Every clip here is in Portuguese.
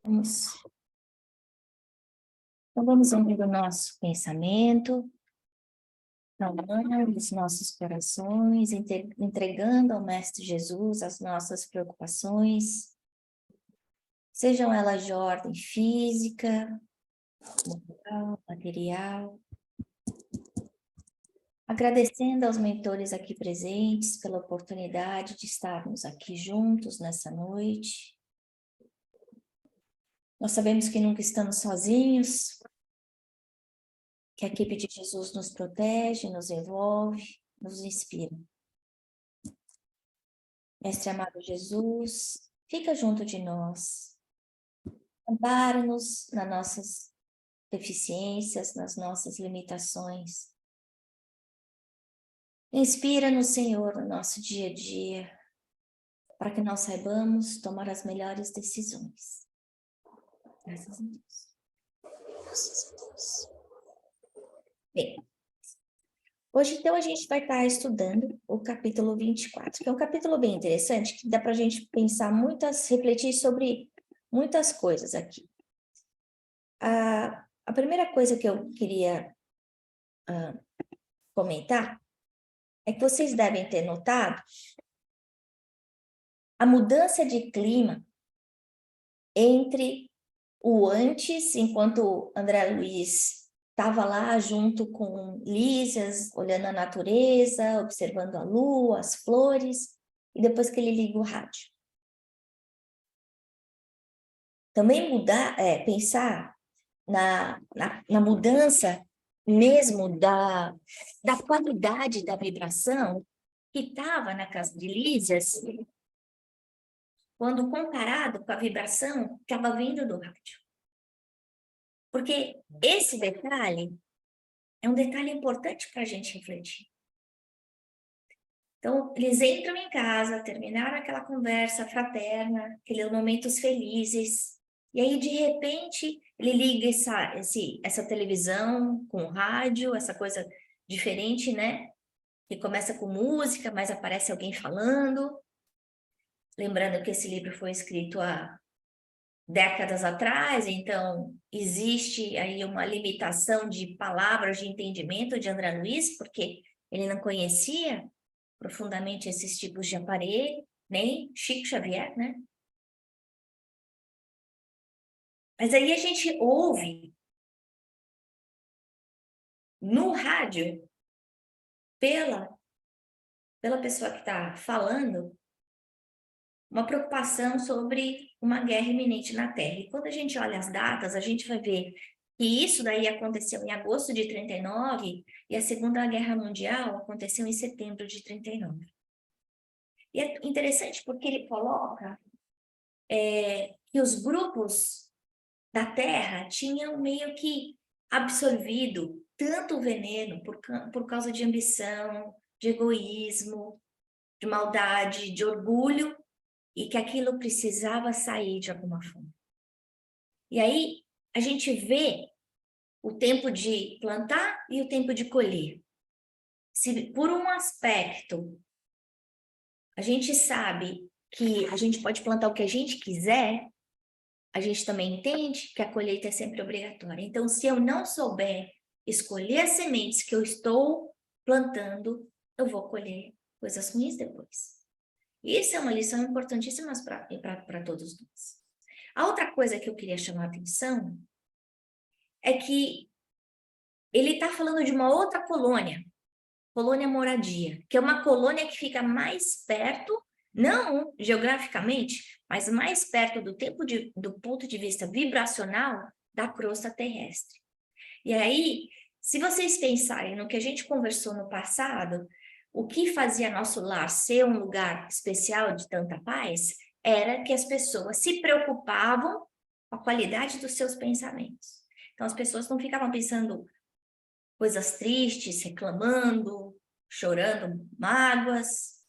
Vamos unir o nosso pensamento, calmando os nossos corações, entregando ao Mestre Jesus as nossas preocupações, sejam elas de ordem física, moral, material. Agradecendo aos mentores aqui presentes pela oportunidade de estarmos aqui juntos nessa noite. Nós sabemos que nunca estamos sozinhos, que a equipe de Jesus nos protege, nos envolve, nos inspira. Mestre amado Jesus, fica junto de nós. Ampara-nos nas nossas deficiências, nas nossas limitações. Inspira-nos, Senhor, no nosso dia a dia, para que nós saibamos tomar as melhores decisões. Graças a Deus. Graças a Deus. Bem, hoje então a gente vai estar estudando o capítulo 24, que é um capítulo bem interessante, que dá para a gente pensar refletir sobre muitas coisas aqui. A primeira coisa que eu queria comentar é que vocês devem ter notado a mudança de clima entre o antes, enquanto André Luiz estava lá junto com Lísias, olhando a natureza, observando a lua, as flores, e depois que ele liga o rádio. Também pensar na mudança mesmo da qualidade da vibração que estava na casa de Lísias, quando comparado com a vibração que estava vindo do rádio. Porque esse detalhe é um detalhe importante para a gente refletir. Então, eles entram em casa, terminaram aquela conversa fraterna, aqueles momentos felizes, e aí, de repente, ele liga essa televisão com o rádio, essa coisa diferente, né? Que começa com música, mas aparece alguém falando. Lembrando que esse livro foi escrito há décadas atrás, então existe aí uma limitação de palavras de entendimento de André Luiz, porque ele não conhecia profundamente esses tipos de aparelho, nem Chico Xavier, né? Mas aí a gente ouve no rádio, pela pessoa que está falando, uma preocupação sobre uma guerra iminente na Terra. E quando a gente olha as datas, a gente vai ver que isso daí aconteceu em agosto de 39 e a Segunda Guerra Mundial aconteceu em setembro de 39. E é interessante porque ele coloca que os grupos da Terra tinham meio que absorvido tanto veneno por causa de ambição, de egoísmo, de maldade, de orgulho, e que aquilo precisava sair de alguma forma. E aí a gente vê o tempo de plantar e o tempo de colher. Se por um aspecto a gente sabe que a gente pode plantar o que a gente quiser, a gente também entende que a colheita é sempre obrigatória. Então, se eu não souber escolher as sementes que eu estou plantando, eu vou colher coisas ruins depois. E isso é uma lição importantíssima para todos nós. A outra coisa que eu queria chamar a atenção é que ele está falando de uma outra colônia moradia, que é uma colônia que fica mais perto, não geograficamente, mas mais perto do ponto de vista vibracional da crosta terrestre. E aí, se vocês pensarem no que a gente conversou no passado, o que fazia nosso lar ser um lugar especial de tanta paz era que as pessoas se preocupavam com a qualidade dos seus pensamentos. Então, as pessoas não ficavam pensando coisas tristes, reclamando, chorando mágoas,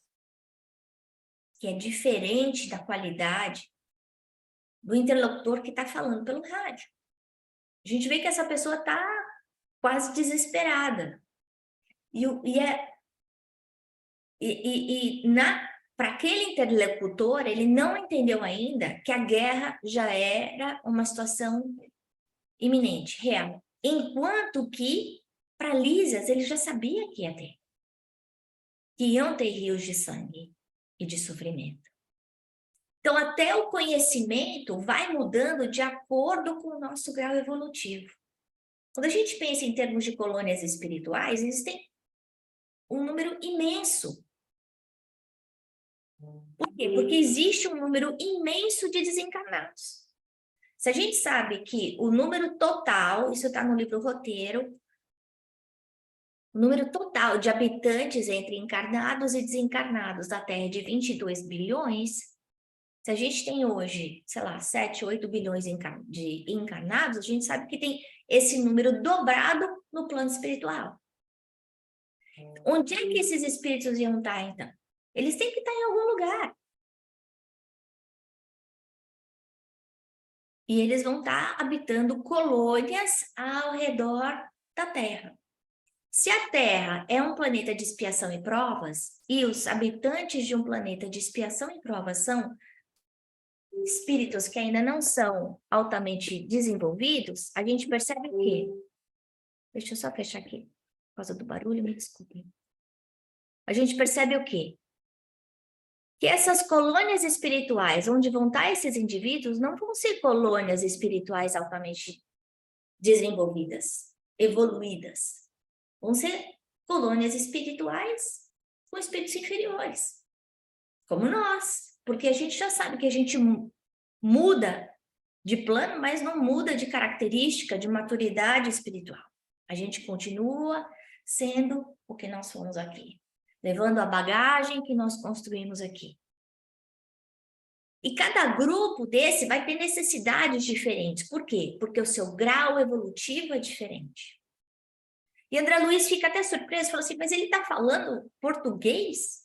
que é diferente da qualidade do interlocutor que está falando pelo rádio. A gente vê que essa pessoa está quase desesperada. para aquele interlocutor, ele não entendeu ainda que a guerra já era uma situação iminente, real. Enquanto que, para Lísias, ele já sabia que ia ter. Que iam ter rios de sangue e de sofrimento. Então, até o conhecimento vai mudando de acordo com o nosso grau evolutivo. Quando a gente pensa em termos de colônias espirituais, existem um número imenso. Por quê? Porque existe um número imenso de desencarnados. Se a gente sabe que o número total, isso está no livro Roteiro, o número total de habitantes entre encarnados e desencarnados da Terra é de 22 bilhões, se a gente tem hoje, sei lá, 7, 8 bilhões de encarnados, a gente sabe que tem esse número dobrado no plano espiritual. Onde é que esses espíritos iam estar, então? Eles têm que estar em algum lugar. E eles vão estar habitando colônias ao redor da Terra. Se a Terra é um planeta de expiação e provas, e os habitantes de um planeta de expiação e provas são espíritos que ainda não são altamente desenvolvidos, a gente percebe que... Deixa eu só fechar aqui, por causa do barulho, me desculpem. A gente percebe o quê? Que essas colônias espirituais, onde vão estar esses indivíduos, não vão ser colônias espirituais altamente desenvolvidas, evoluídas. Vão ser colônias espirituais com espíritos inferiores, como nós. Porque a gente já sabe que a gente muda de plano, mas não muda de característica, de maturidade espiritual. A gente continua sendo o que nós fomos aqui, levando a bagagem que nós construímos aqui. E cada grupo desse vai ter necessidades diferentes. Por quê? Porque o seu grau evolutivo é diferente. E André Luiz fica até surpreso, fala assim, mas ele está falando português?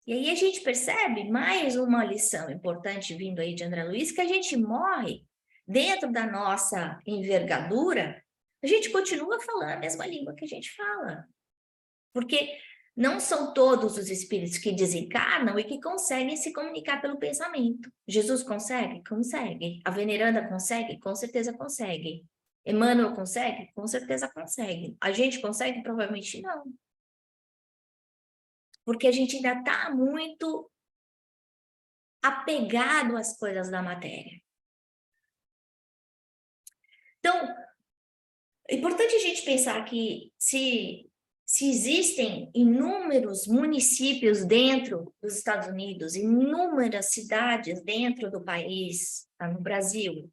E aí a gente percebe mais uma lição importante vindo aí de André Luiz, que a gente morre dentro da nossa envergadura, a gente continua falando a mesma língua que a gente fala. Porque não são todos os espíritos que desencarnam e que conseguem se comunicar pelo pensamento. Jesus consegue? Consegue. A veneranda consegue? Com certeza consegue. Emmanuel consegue? Com certeza consegue. A gente consegue? Provavelmente não. Porque a gente ainda está muito apegado às coisas da matéria. Então, é importante a gente pensar que se existem inúmeros municípios dentro dos Estados Unidos, inúmeras cidades dentro do país, tá, no Brasil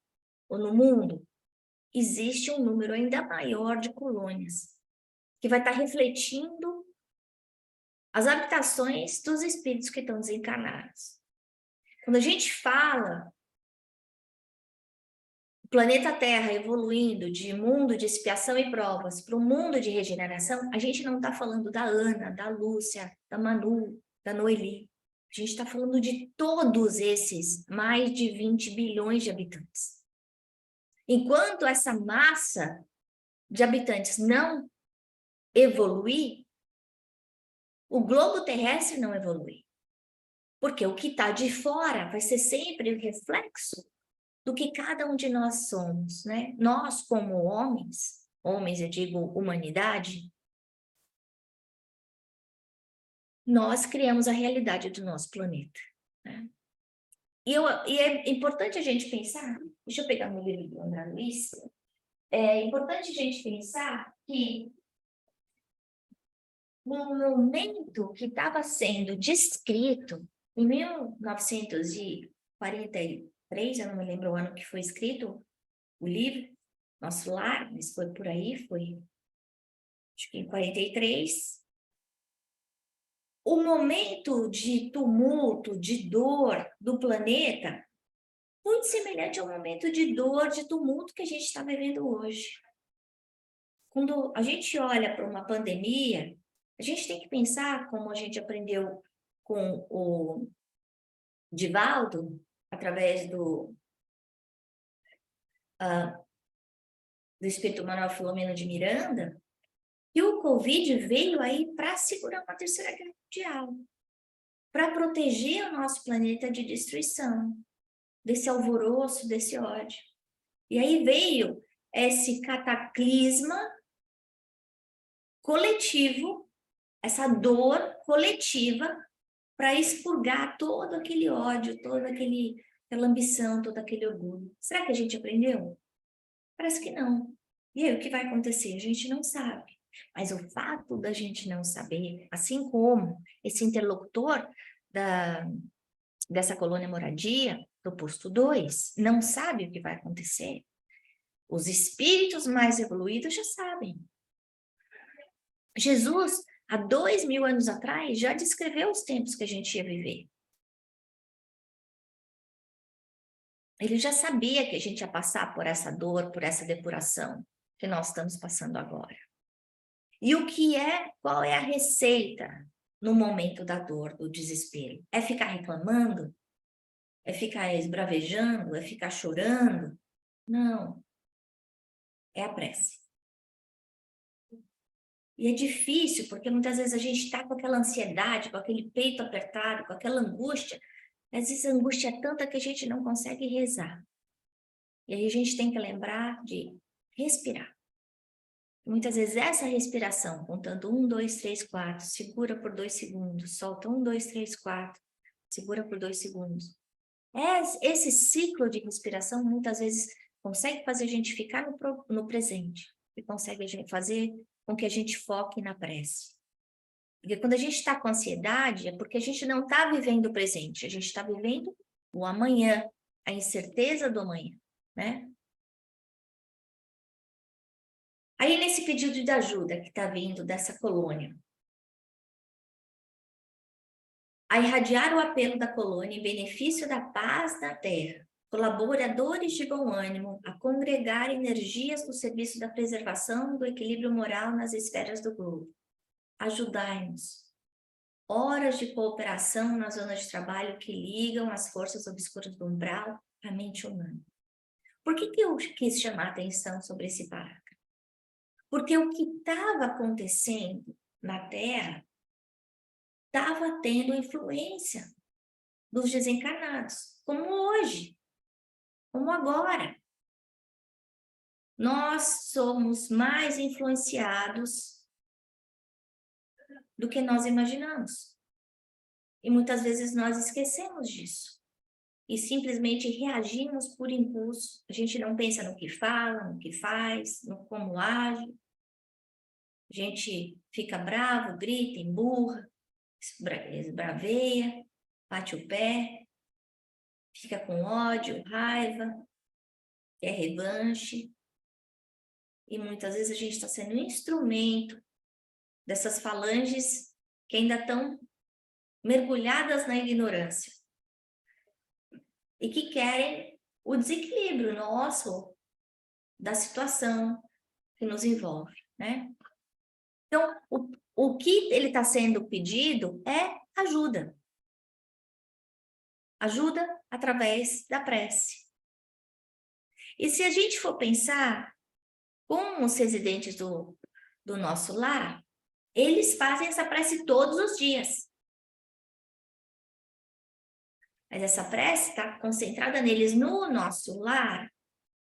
ou no mundo, existe um número ainda maior de colônias, que vai estar refletindo as habitações dos espíritos que estão desencarnados. Quando a gente fala o planeta Terra evoluindo de mundo de expiação e provas para um mundo de regeneração, a gente não está falando da Ana, da Lúcia, da Manu, da Noeli. A gente está falando de todos esses mais de 20 bilhões de habitantes. Enquanto essa massa de habitantes não evoluir, o globo terrestre não evolui. Porque o que está de fora vai ser sempre o reflexo do que cada um de nós somos, né? Nós, como homens, eu digo humanidade, nós criamos a realidade do nosso planeta, né? E é importante a gente pensar, deixa eu pegar meu livro do André Luiz, é importante a gente pensar que no momento que estava sendo descrito, em 1943, eu não me lembro o ano que foi escrito o livro, Nosso Lar, mas foi por aí, foi acho que em 43, o momento de tumulto, de dor do planeta, muito semelhante ao momento de dor, de tumulto que a gente está vivendo hoje. Quando a gente olha para uma pandemia, a gente tem que pensar, como a gente aprendeu com o Divaldo, através do Espírito Manuel Filomeno de Miranda, que o Covid veio aí para segurar uma terceira guerra mundial. para proteger o nosso planeta de destruição, desse alvoroço, desse ódio. E aí veio esse cataclisma coletivo, essa dor coletiva, para expurgar todo aquele ódio, toda aquela ambição, todo aquele orgulho. Será que a gente aprendeu? Parece que não. E aí, o que vai acontecer? A gente não sabe. Mas o fato da gente não saber, assim como esse interlocutor dessa colônia moradia, do posto 2, não sabe o que vai acontecer, os espíritos mais evoluídos já sabem. Jesus, há 2000 anos atrás, já descreveu os tempos que a gente ia viver. Ele já sabia que a gente ia passar por essa dor, por essa depuração que nós estamos passando agora. E qual é a receita no momento da dor, do desespero? É ficar reclamando? É ficar esbravejando? É ficar chorando? Não. É a prece. E é difícil, porque muitas vezes a gente está com aquela ansiedade, com aquele peito apertado, com aquela angústia. Às vezes a angústia é tanta que a gente não consegue rezar. E aí a gente tem que lembrar de respirar. Muitas vezes essa respiração, contando 1, 2, 3, 4, segura por 2 segundos, solta 1, 2, 3, 4, segura por 2 segundos. Esse ciclo de respiração muitas vezes consegue fazer a gente ficar no presente e consegue fazer com que a gente foque na prece. Porque quando a gente está com ansiedade, é porque a gente não está vivendo o presente, a gente está vivendo o amanhã, a incerteza do amanhã, né? Aí, nesse pedido de ajuda que está vindo dessa colônia, a irradiar o apelo da colônia em benefício da paz na Terra, colaboradores de bom ânimo, a congregar energias no serviço da preservação do equilíbrio moral nas esferas do globo. Ajudai-nos. Horas de cooperação na zona de trabalho que ligam as forças obscuras do umbral à mente humana. Por que eu quis chamar a atenção sobre esse parágrafo? Porque o que estava acontecendo na Terra estava tendo influência dos desencarnados, como hoje, como agora. Nós somos mais influenciados do que nós imaginamos. E muitas vezes nós esquecemos disso. E simplesmente reagimos por impulso. A gente não pensa no que fala, no que faz, no como age. A gente fica bravo, grita, emburra, esbraveia, bate o pé, fica com ódio, raiva, quer revanche. E muitas vezes a gente está sendo um instrumento dessas falanges que ainda estão mergulhadas na ignorância e que querem o desequilíbrio nosso da situação que nos envolve, né? Então, o que ele está sendo pedido é ajuda. Ajuda através da prece. E se a gente for pensar, com os residentes do nosso lar, eles fazem essa prece todos os dias. Mas essa prece está concentrada neles no nosso lar.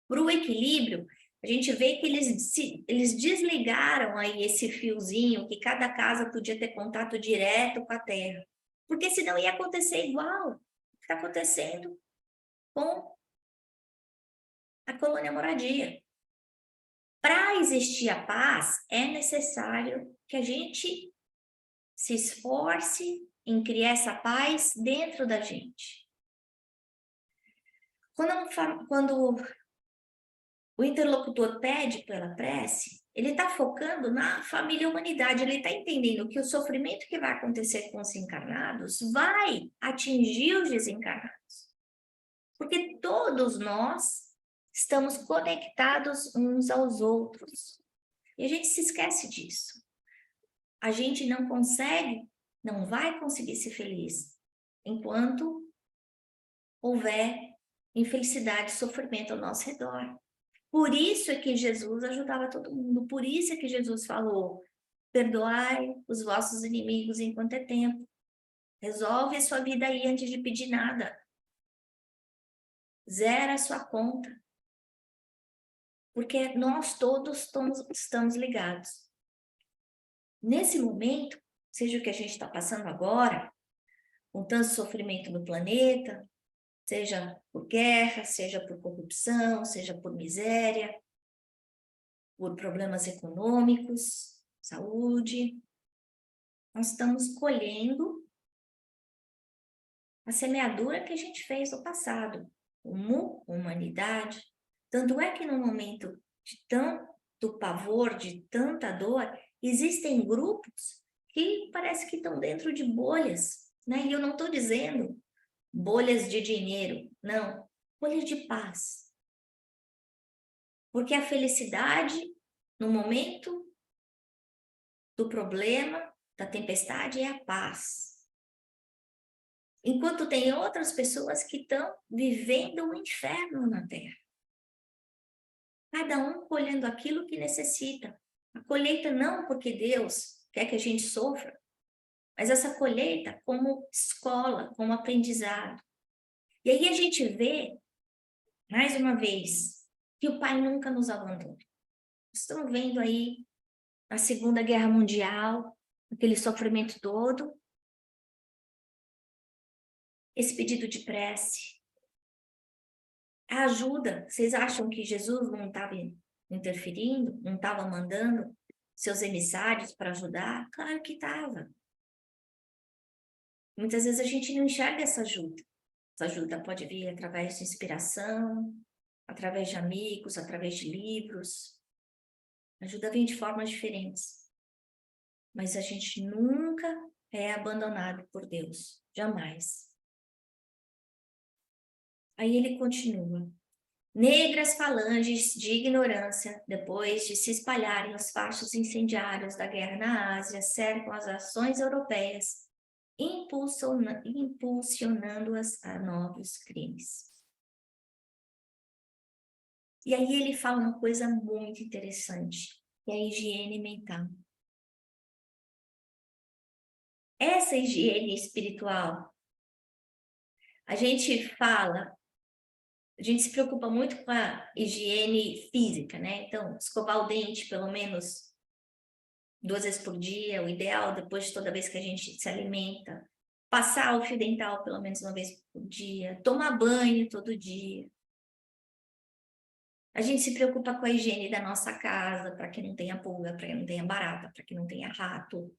Para o equilíbrio, a gente vê que eles desligaram aí esse fiozinho, que cada casa podia ter contato direto com a terra. Porque senão ia acontecer igual o que está acontecendo com a colônia moradia. Para existir a paz, é necessário que a gente se esforce em criar essa paz dentro da gente. Quando o interlocutor pede pela prece, ele está focando na família e humanidade, ele está entendendo que o sofrimento que vai acontecer com os encarnados vai atingir os desencarnados. Porque todos nós estamos conectados uns aos outros. E a gente se esquece disso. A gente não consegue, não vai conseguir ser feliz enquanto houver infelicidade e sofrimento ao nosso redor. Por isso é que Jesus ajudava todo mundo, por isso é que Jesus falou: perdoai os vossos inimigos enquanto é tempo. Resolve a sua vida aí antes de pedir nada. Zera a sua conta. Porque nós todos estamos ligados. Nesse momento, seja o que a gente está passando agora, com tanto sofrimento no planeta, seja por guerra, seja por corrupção, seja por miséria, por problemas econômicos, saúde, nós estamos colhendo a semeadura que a gente fez no passado, como humanidade. Tanto é que no momento de tanto pavor, de tanta dor, existem grupos que parece que estão dentro de bolhas, né? E eu não estou dizendo bolhas de dinheiro, não, bolhas de paz. Porque a felicidade, no momento do problema, da tempestade, é a paz. Enquanto tem outras pessoas que estão vivendo um inferno na Terra. Cada um colhendo aquilo que necessita. A colheita não porque Deus quer que a gente sofra, mas essa colheita como escola, como aprendizado. E aí a gente vê, mais uma vez, que o Pai nunca nos abandona. Estamos vendo aí a Segunda Guerra Mundial, aquele sofrimento todo, esse pedido de prece, a ajuda. Vocês acham que Jesus não estava interferindo, não estava mandando seus emissários para ajudar? Claro que estava. Muitas vezes a gente não enxerga essa ajuda. Essa ajuda pode vir através de inspiração, através de amigos, através de livros. A ajuda vem de formas diferentes. Mas a gente nunca é abandonado por Deus. Jamais. Aí ele continua. Negras falanges de ignorância, depois de se espalharem os fachos incendiários da guerra na Ásia, cercam as ações europeias, impulsionando-as a novos crimes. E aí ele fala uma coisa muito interessante, que é a higiene mental. Essa higiene espiritual, a gente se preocupa muito com a higiene física, né? Então, escovar o dente pelo menos 2 vezes por dia, o ideal, depois de toda vez que a gente se alimenta. Passar o fio dental pelo menos 1 vez por dia. Tomar banho todo dia. A gente se preocupa com a higiene da nossa casa, para que não tenha pulga, para que não tenha barata, para que não tenha rato.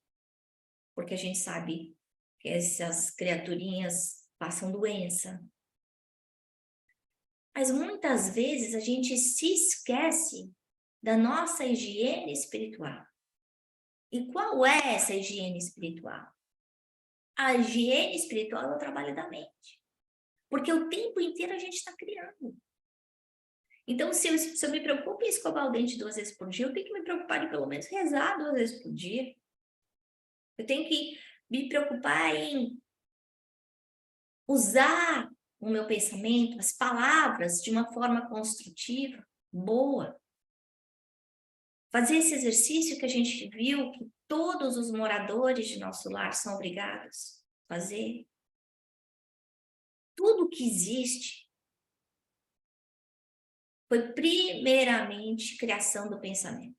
Porque a gente sabe que essas criaturinhas passam doença. Mas muitas vezes a gente se esquece da nossa higiene espiritual. E qual é essa higiene espiritual? A higiene espiritual é o trabalho da mente. Porque o tempo inteiro a gente está criando. Então, se eu me preocupo em escovar o dente 2 vezes por dia, eu tenho que me preocupar em pelo menos rezar 2 vezes por dia. Eu tenho que me preocupar em usar o meu pensamento, as palavras, de uma forma construtiva, boa. Fazer esse exercício que a gente viu que todos os moradores de nosso lar são obrigados a fazer. Tudo que existe foi primeiramente criação do pensamento.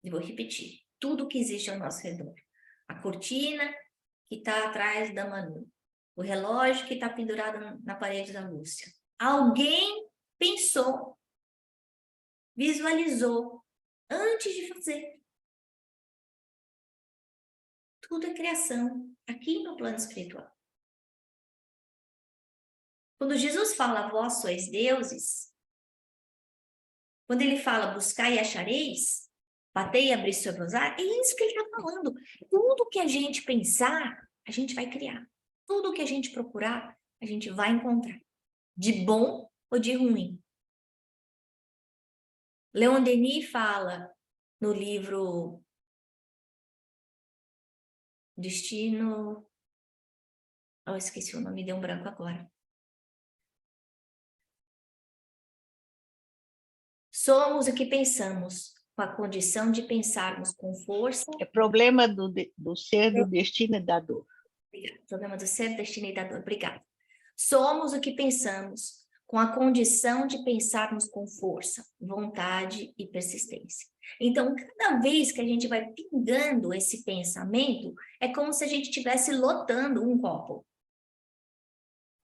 E vou repetir, tudo que existe ao nosso redor. A cortina que está atrás da Manu, o relógio que está pendurado na parede da Lúcia. Alguém pensou, visualizou, antes de fazer. Tudo é criação, aqui no plano espiritual. Quando Jesus fala, vós sois deuses, quando ele fala, buscai e achareis, batei e abri sobre os ar, é isso que ele está falando. Tudo que a gente pensar, a gente vai criar. Tudo que a gente procurar, a gente vai encontrar. De bom ou de ruim. Leon Denis fala no livro Destino... Eu esqueci o nome, deu um branco agora. Somos o que pensamos. com a condição de pensarmos com força. É problema do ser, do destino e da dor. Obrigada. Problema do ser, destino e da dor. Obrigada. Somos o que pensamos, com a condição de pensarmos com força, vontade e persistência. Então, cada vez que a gente vai pingando esse pensamento, é como se a gente estivesse lotando um copo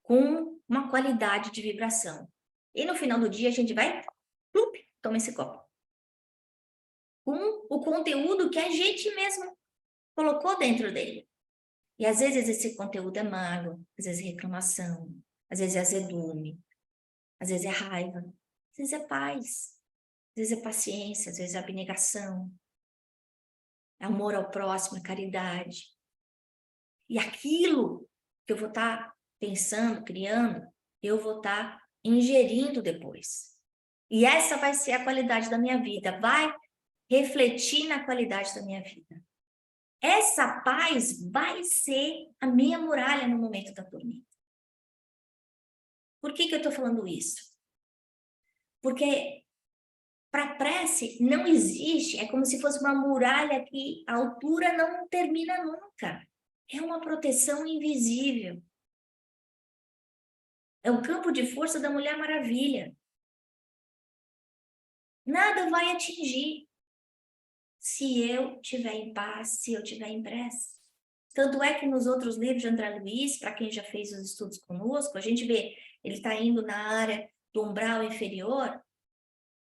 com uma qualidade de vibração. E no final do dia, a gente vai, toma esse copo. Com o conteúdo que a gente mesmo colocou dentro dele. E às vezes esse conteúdo é mágoa, às vezes é reclamação, às vezes é azedume, às vezes é raiva, às vezes é paz, às vezes é paciência, às vezes é abnegação, é amor ao próximo, é caridade. E aquilo que eu vou estar pensando, criando, eu vou estar ingerindo depois. E essa vai ser a qualidade da minha vida, vai refletir na qualidade da minha vida. Essa paz vai ser a minha muralha no momento da tormenta. Por que eu estou falando isso? Porque para a prece não existe, é como se fosse uma muralha que a altura não termina nunca. É uma proteção invisível. É o campo de força da Mulher Maravilha. Nada vai atingir se eu estiver em paz, se eu estiver em prece. Tanto é que nos outros livros de André Luiz, para quem já fez os estudos conosco, a gente vê, ele está indo na área do umbral inferior.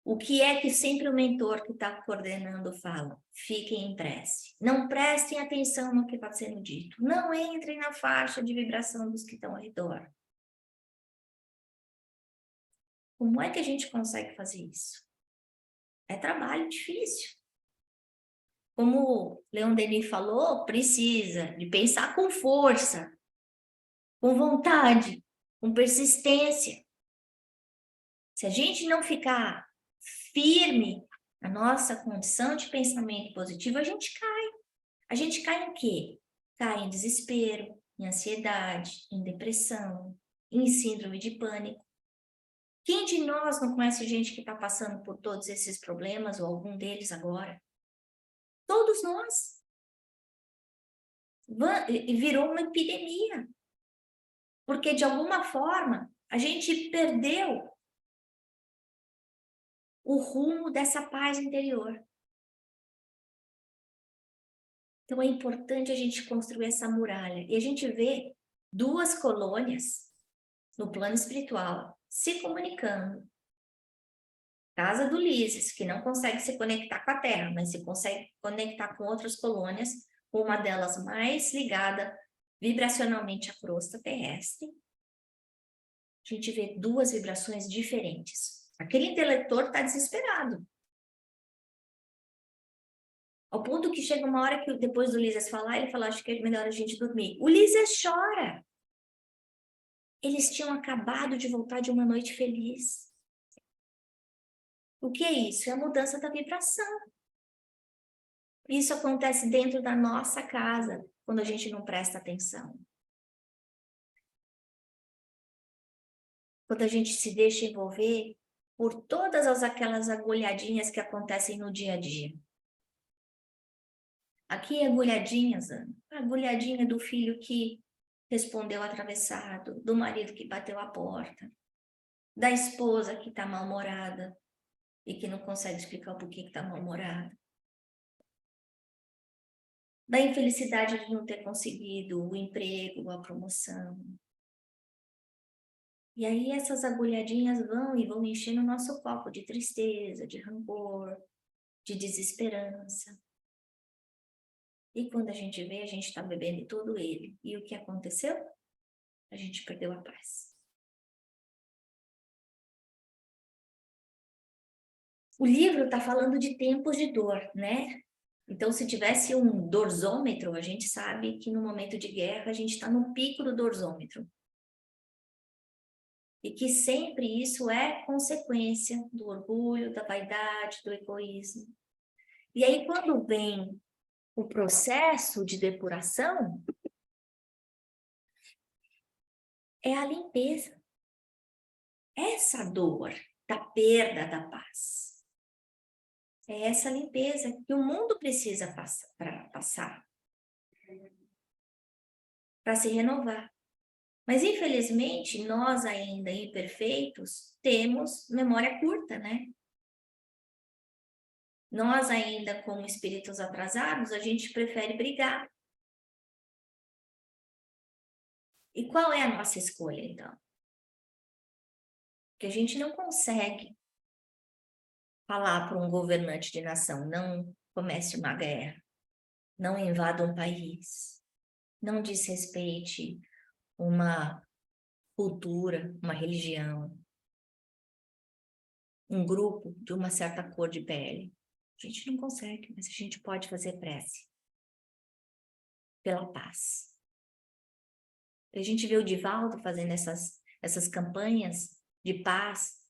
O que é que sempre o mentor que está coordenando fala? Fiquem em prece. Não prestem atenção no que está sendo dito. Não entrem na faixa de vibração dos que estão ao redor. Como é que a gente consegue fazer isso? É trabalho difícil. Como Leon Denis falou, precisa de pensar com força, com vontade, com persistência. Se a gente não ficar firme na nossa condição de pensamento positivo, a gente cai. A gente cai em quê? Cai em desespero, em ansiedade, em depressão, em síndrome de pânico. Quem de nós não conhece gente que está passando por todos esses problemas ou algum deles agora? Todos nós. Virou uma epidemia. Porque, de alguma forma, a gente perdeu o rumo dessa paz interior. Então, é importante a gente construir essa muralha. E a gente vê duas colônias no plano espiritual se comunicando. Casa do Ulisses, que não consegue se conectar com a Terra, mas se consegue conectar com outras colônias, uma delas mais ligada vibracionalmente à crosta terrestre. A gente vê duas vibrações diferentes. Aquele intelector está desesperado. Ao ponto que chega uma hora que depois do Ulisses falar, ele fala, acho que é melhor a gente dormir. Ulisses chora. Eles tinham acabado de voltar de uma noite feliz. O que é isso? É a mudança da vibração. Isso acontece dentro da nossa casa, quando a gente não presta atenção. Quando a gente se deixa envolver por todas aquelas agulhadinhas que acontecem no dia a dia. Aqui é agulhadinhas, Ana. A agulhadinha do filho que respondeu atravessado, do marido que bateu a porta, da esposa que está mal-humorada e que não consegue explicar o porquê que está mal-humorada, da infelicidade de não ter conseguido o emprego, a promoção. E aí essas agulhadinhas vão enchendo o nosso copo de tristeza, de rancor, de desesperança. E quando a gente vê, a gente está bebendo todo ele. E o que aconteceu? A gente perdeu a paz. O livro está falando de tempos de dor, né? Então, se tivesse um dorsômetro, a gente sabe que no momento de guerra a gente está no pico do dorsômetro. E que sempre isso é consequência do orgulho, da vaidade, do egoísmo. E aí, quando vem o processo de depuração, é a limpeza. Essa dor da perda da paz. É essa limpeza que o mundo precisa passar para se renovar. Mas, infelizmente, nós ainda imperfeitos temos memória curta, né? Nós ainda, como espíritos atrasados, a gente prefere brigar. E qual é a nossa escolha, então? Porque a gente não consegue falar para um governante de nação, não comece uma guerra, não invada um país, não desrespeite uma cultura, uma religião, um grupo de uma certa cor de pele. A gente não consegue, mas a gente pode fazer prece pela paz. A gente vê o Divaldo fazendo essas campanhas de paz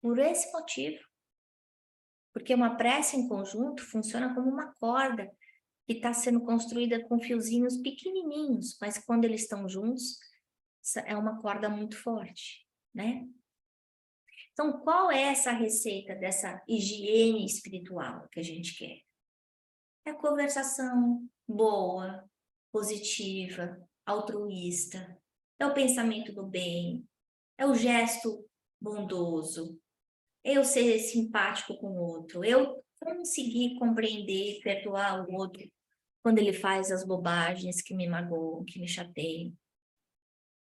por esse motivo. Porque uma prece em conjunto funciona como uma corda que está sendo construída com fiozinhos pequenininhos, mas quando eles estão juntos, é uma corda muito forte, né? Então, qual é essa receita dessa higiene espiritual que a gente quer? É a conversação boa, positiva, altruísta, é o pensamento do bem, é o gesto bondoso, eu ser simpático com o outro, eu conseguir compreender, perdoar o outro quando ele faz as bobagens que me magoam, que me chateiam.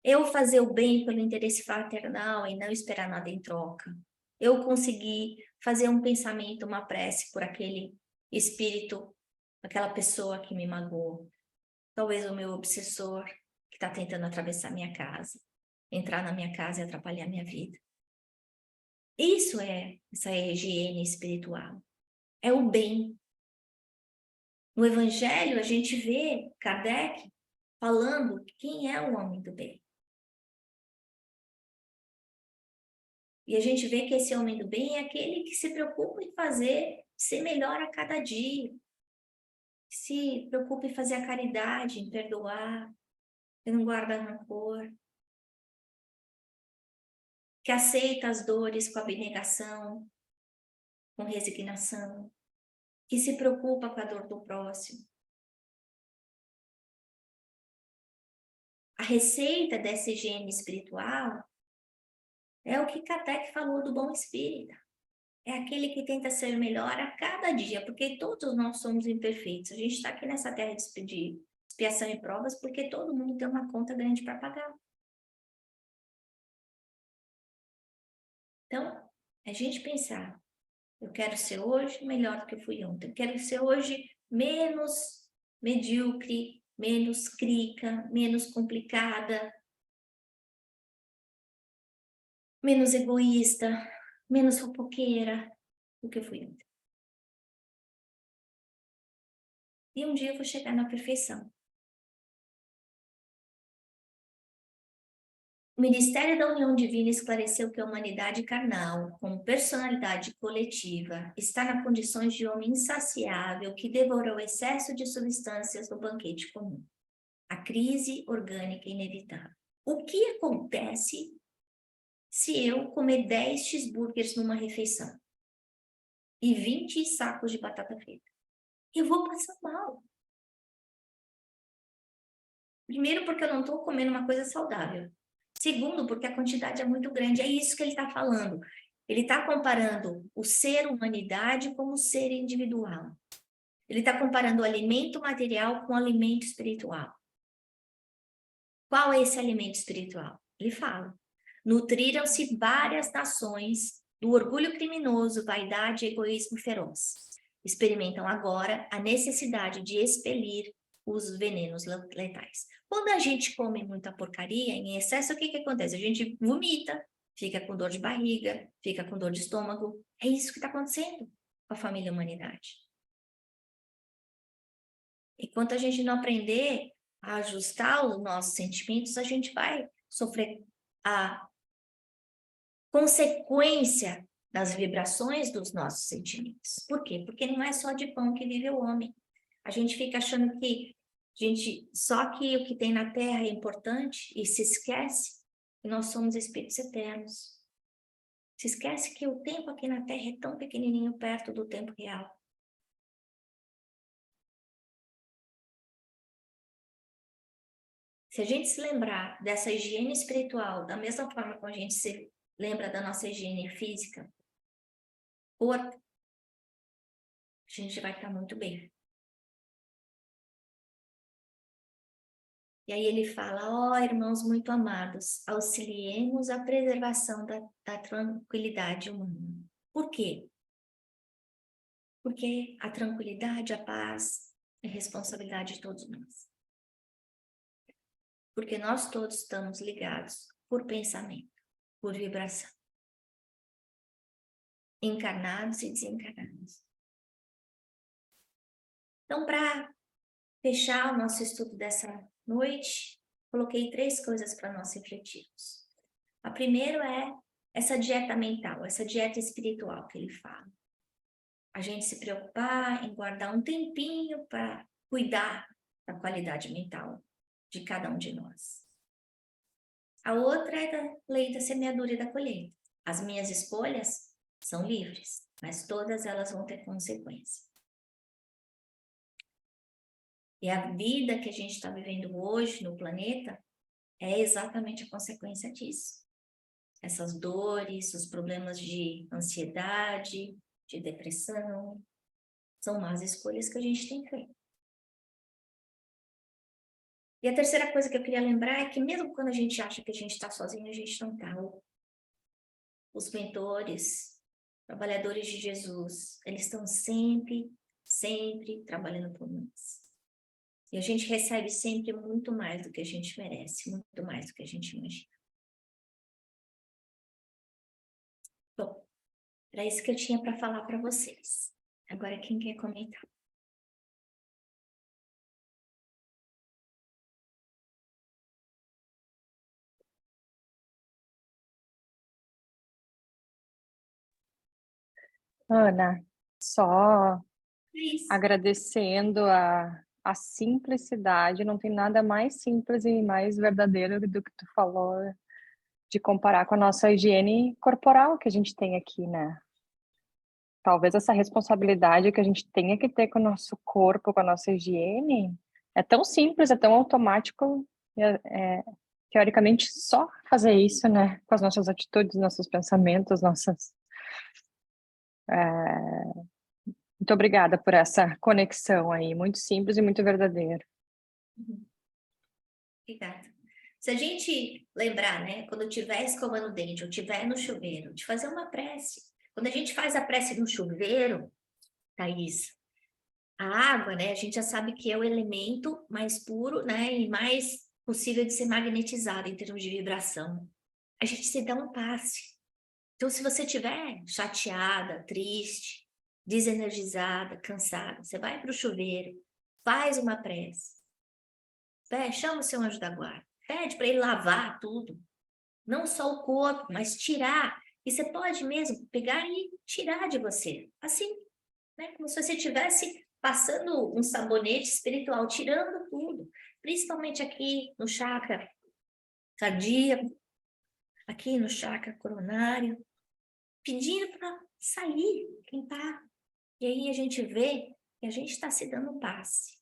Eu fazer o bem pelo interesse fraternal e não esperar nada em troca. Eu conseguir fazer um pensamento, uma prece por aquele espírito, aquela pessoa que me magoou. Talvez o meu obsessor que está tentando atravessar minha casa, entrar na minha casa e atrapalhar minha vida. Isso é essa higiene espiritual. É o bem. No Evangelho, a gente vê Kardec falando quem é o homem do bem. E a gente vê que esse homem do bem é aquele que se preocupa em fazer ser melhor a cada dia. Que se preocupa em fazer a caridade, em perdoar, que não guarda rancor. Que aceita as dores com abnegação, com resignação. Que se preocupa com a dor do próximo. A receita dessa higiene espiritual é o que Kardec falou do bom espírita. É aquele que tenta ser melhor a cada dia, porque todos nós somos imperfeitos. A gente está aqui nessa terra de expiação e provas porque todo mundo tem uma conta grande para pagar. Então, a gente pensar, eu quero ser hoje melhor do que eu fui ontem. Eu quero ser hoje menos medíocre, menos crica, menos complicada, menos egoísta, menos fofoqueira do que eu fui ontem. E um dia eu vou chegar na perfeição. O Ministério da União Divina esclareceu que a humanidade carnal, como personalidade coletiva, está nas condições de homem insaciável que devorou o excesso de substâncias no banquete comum. A crise orgânica inevitável. O que acontece se eu comer 10 cheeseburgers numa refeição? E 20 sacos de batata frita? Eu vou passar mal. Primeiro, porque eu não estou comendo uma coisa saudável. Segundo, porque a quantidade é muito grande. É isso que ele está falando. Ele está comparando o ser humanidade como o ser individual. Ele está comparando o alimento material com o alimento espiritual. Qual é esse alimento espiritual? Ele fala: nutriram-se várias nações do orgulho criminoso, vaidade e egoísmo feroz. Experimentam agora a necessidade de expelir os venenos letais. Quando a gente come muita porcaria em excesso, o que acontece? A gente vomita, fica com dor de barriga, fica com dor de estômago. É isso que está acontecendo com a família humanidade. Enquanto a gente não aprender a ajustar os nossos sentimentos, a gente vai sofrer a consequência das vibrações dos nossos sentimentos. Por quê? Porque não é só de pão que vive o homem. A gente fica achando que só que o que tem na Terra é importante e se esquece que nós somos espíritos eternos. Se esquece que o tempo aqui na Terra é tão pequenininho perto do tempo real. Se a gente se lembrar dessa higiene espiritual, da mesma forma como a gente se lembra da nossa higiene física, corpo, a gente vai estar muito bem. E aí ele fala, ó irmãos muito amados, auxiliemos a preservação da tranquilidade humana. Por quê? Porque a tranquilidade, a paz, é responsabilidade de todos nós. Porque nós todos estamos ligados por pensamento, por vibração. Encarnados e desencarnados. Então, para fechar o nosso estudo dessa noite, coloquei 3 coisas para nós refletirmos. A primeira é essa dieta mental, essa dieta espiritual que ele fala. A gente se preocupar em guardar um tempinho para cuidar da qualidade mental de cada um de nós. A outra é da lei da semeadura e da colheita. As minhas escolhas são livres, mas todas elas vão ter consequência. E a vida que a gente está vivendo hoje no planeta é exatamente a consequência disso. Essas dores, os problemas de ansiedade, de depressão, são más escolhas que a gente tem feito. E a terceira coisa que eu queria lembrar é que mesmo quando a gente acha que a gente está sozinho, a gente não está. Os mentores, trabalhadores de Jesus, eles estão sempre, sempre trabalhando por nós. E a gente recebe sempre muito mais do que a gente merece, muito mais do que a gente imagina. Bom, era isso que eu tinha para falar para vocês. Agora, quem quer comentar? Ana, só É isso. agradecendo a simplicidade, não tem nada mais simples e mais verdadeiro do que tu falou, de comparar com a nossa higiene corporal que a gente tem aqui, né? Talvez essa responsabilidade que a gente tenha que ter com o nosso corpo, com a nossa higiene, é tão simples, é tão automático, teoricamente só fazer isso, né? Com as nossas atitudes, nossos pensamentos, nossas... Muito obrigada por essa conexão aí, muito simples e muito verdadeira. Obrigada. Se a gente lembrar, né, quando estiver escovando o dente ou estiver no chuveiro, de fazer uma prece. Quando a gente faz a prece no chuveiro, Thaís, a água, né, a gente já sabe que é o elemento mais puro, né, e mais possível de ser magnetizado em termos de vibração. A gente se dá um passe. Então, se você estiver chateada, triste, desenergizada, cansada, você vai para o chuveiro, faz uma prece. Chama o seu anjo da guarda. Pede para ele lavar tudo. Não só o corpo, mas tirar. E você pode mesmo pegar e tirar de você. Assim, né? Como se você estivesse passando um sabonete espiritual, tirando tudo. Principalmente aqui no chakra cardíaco, aqui no chakra coronário. Pedindo para sair, limpar. E aí a gente vê que a gente está se dando passe.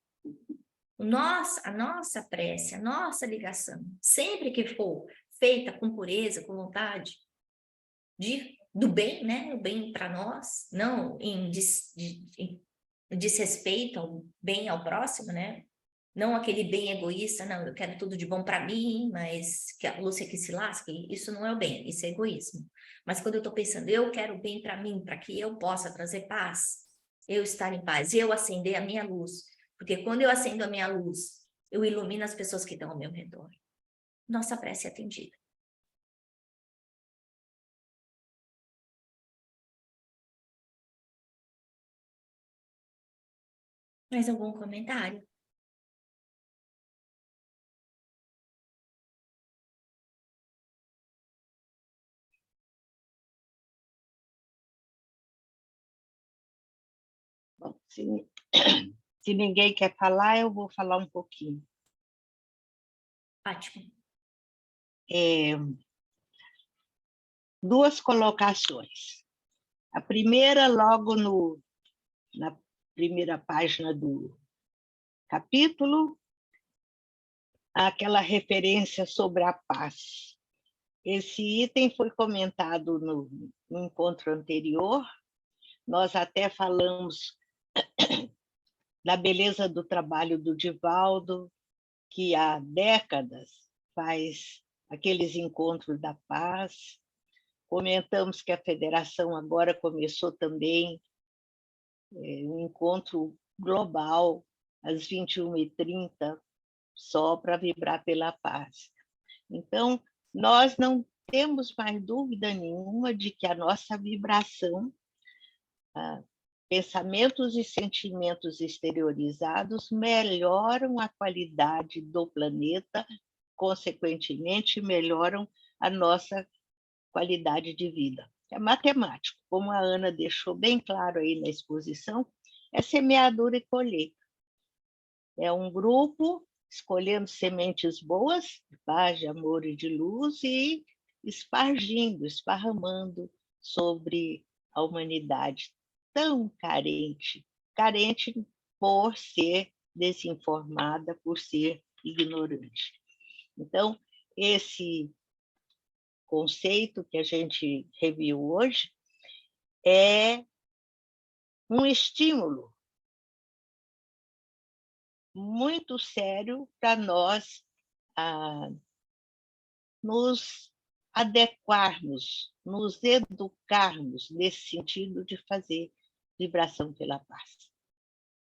A nossa prece, a nossa ligação, sempre que for feita com pureza, com vontade, do bem, né? O bem para nós, não em desrespeito ao bem ao próximo, né? Não aquele bem egoísta, não, eu quero tudo de bom para mim, mas que a Lúcia que se lasque, isso não é o bem, isso é egoísmo. Mas quando eu estou pensando, eu quero o bem para mim, para que eu possa trazer paz, eu estar em paz, eu acender a minha luz, porque quando eu acendo a minha luz, eu ilumino as pessoas que estão ao meu redor. Nossa prece é atendida. Mais algum comentário? Bom, se ninguém quer falar, eu vou falar um pouquinho. Ótimo. duas colocações. A primeira, logo na primeira página do capítulo, aquela referência sobre a paz. Esse item foi comentado no encontro anterior. Nós até falamos da beleza do trabalho do Divaldo, que há décadas faz aqueles encontros da paz. Comentamos que a federação agora começou também um encontro global, às 21h30, só para vibrar pela paz. Então, nós não temos mais dúvida nenhuma de que a nossa vibração, pensamentos e sentimentos exteriorizados melhoram a qualidade do planeta, consequentemente, melhoram a nossa qualidade de vida. É matemático, como a Ana deixou bem claro aí na exposição, é semeadura e colheita. É um grupo escolhendo sementes boas, de paz, de amor e de luz, e espargindo, esparramando sobre a humanidade tão carente, carente por ser desinformada, por ser ignorante. Então, esse conceito que a gente reviu hoje é um estímulo muito sério para nós nos adequarmos, nos educarmos nesse sentido de fazer vibração pela paz.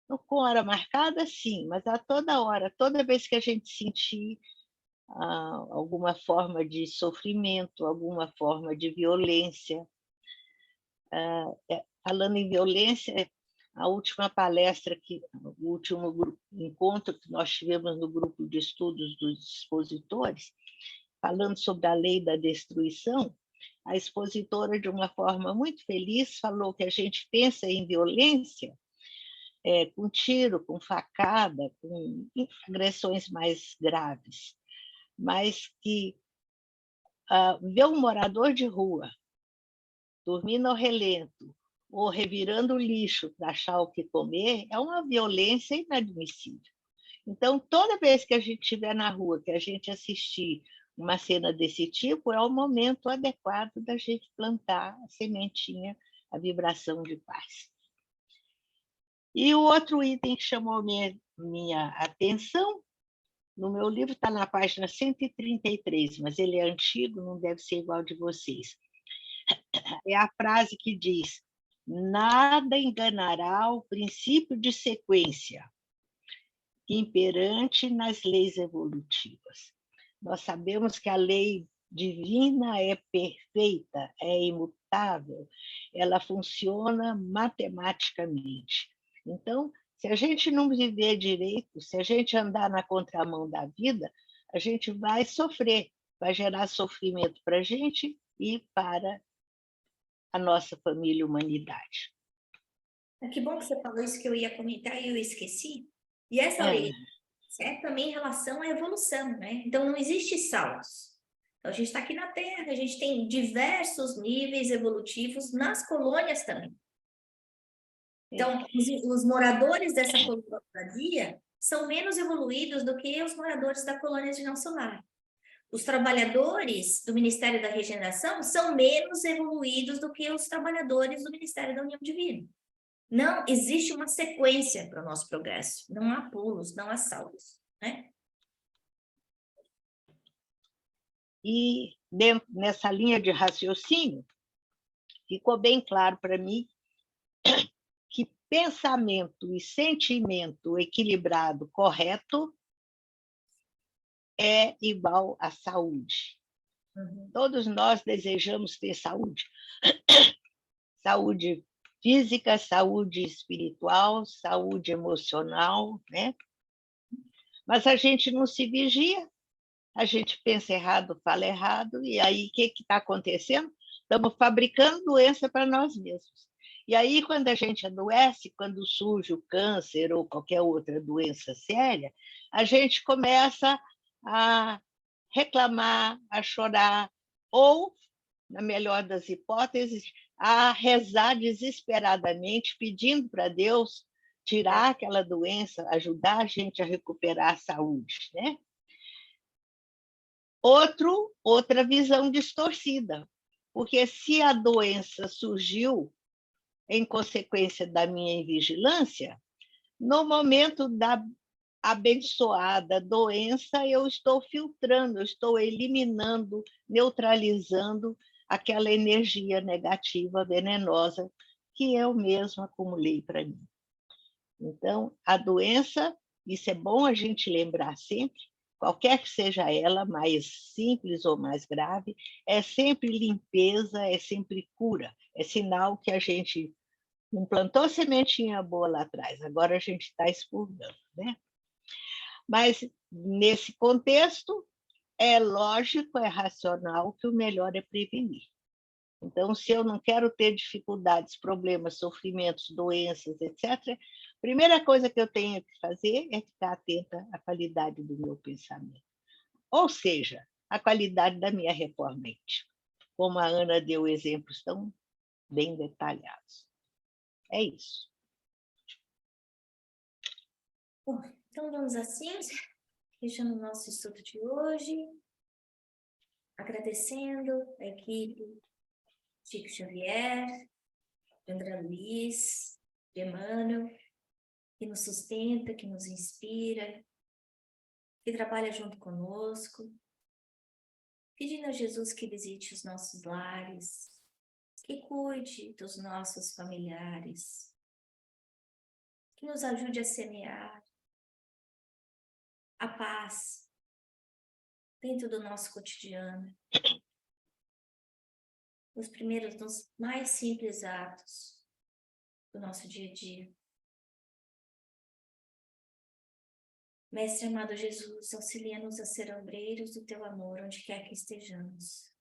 Então, com hora marcada, sim, mas a toda hora, toda vez que a gente sentir alguma forma de sofrimento, alguma forma de violência. Falando em violência, a última palestra, o último encontro que nós tivemos no grupo de estudos dos expositores, falando sobre a lei da destruição, a expositora, de uma forma muito feliz, falou que a gente pensa em violência com tiro, com facada, com agressões mais graves, mas que ver um morador de rua dormindo ao relento ou revirando o lixo para achar o que comer é uma violência inadmissível. Então, toda vez que a gente estiver na rua, que a gente assistir uma cena desse tipo, é o momento adequado da gente plantar a sementinha, a vibração de paz. E o outro item que chamou minha atenção, no meu livro está na página 133, mas ele é antigo, não deve ser igual de vocês. É a frase que diz: nada enganará o princípio de sequência imperante nas leis evolutivas. Nós sabemos que a lei divina é perfeita, é imutável, ela funciona matematicamente. Então, se a gente não viver direito, se a gente andar na contramão da vida, a gente vai sofrer, vai gerar sofrimento para a gente e para a nossa família humanidade. Que bom que você falou isso, que eu ia comentar e eu esqueci. E essa lei é também em relação à evolução, né? Então, não existe saltos. Então, a gente está aqui na Terra, a gente tem diversos níveis evolutivos nas colônias também. Então, os moradores dessa colônia são menos evoluídos do que os moradores da colônia de não solar. Os trabalhadores do Ministério da Regeneração são menos evoluídos do que os trabalhadores do Ministério da União Divina. Não existe uma sequência para o nosso progresso. Não há pulos, não há saltos, né? E nessa linha de raciocínio, ficou bem claro para mim que pensamento e sentimento equilibrado, correto, é igual à saúde. Todos nós desejamos ter saúde. Saúde física, saúde espiritual, saúde emocional, né? Mas a gente não se vigia, a gente pensa errado, fala errado, e aí o que está acontecendo? Estamos fabricando doença para nós mesmos. E aí, quando a gente adoece, quando surge o câncer ou qualquer outra doença séria, a gente começa a reclamar, a chorar, ou na melhor das hipóteses, a rezar desesperadamente, pedindo para Deus tirar aquela doença, ajudar a gente a recuperar a saúde, né? Outra visão distorcida, porque se a doença surgiu em consequência da minha invigilância, no momento da abençoada doença, eu estou filtrando, eu estou eliminando, neutralizando aquela energia negativa, venenosa, que eu mesma acumulei para mim. Então, a doença, isso é bom a gente lembrar sempre, qualquer que seja ela, mais simples ou mais grave, é sempre limpeza, é sempre cura, é sinal que a gente não plantou sementinha boa lá atrás, agora a gente está expurgando, né? Mas, nesse contexto, é lógico, é racional que o melhor é prevenir. Então, se eu não quero ter dificuldades, problemas, sofrimentos, doenças, etc., a primeira coisa que eu tenho que fazer é ficar atenta à qualidade do meu pensamento. Ou seja, a qualidade da minha reforma íntima. Como a Ana deu exemplos tão bem detalhados. É isso. Bom, então vamos assim, fechando o nosso estudo de hoje, agradecendo a equipe Chico Xavier, de André Luiz, de Emmanuel, que nos sustenta, que nos inspira, que trabalha junto conosco, pedindo a Jesus que visite os nossos lares, que cuide dos nossos familiares, que nos ajude a semear a paz dentro do nosso cotidiano, nos primeiros, nos mais simples atos do nosso dia a dia. Mestre amado Jesus, auxilia-nos a ser obreiros do teu amor onde quer que estejamos.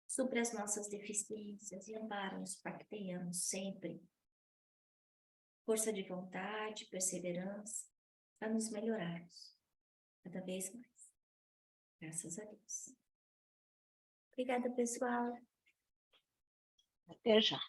Supre as nossas deficiências e ampara-nos para que tenhamos sempre força de vontade, perseverança, para nos melhorarmos cada vez mais. Graças a Deus. Obrigada, pessoal. Até já.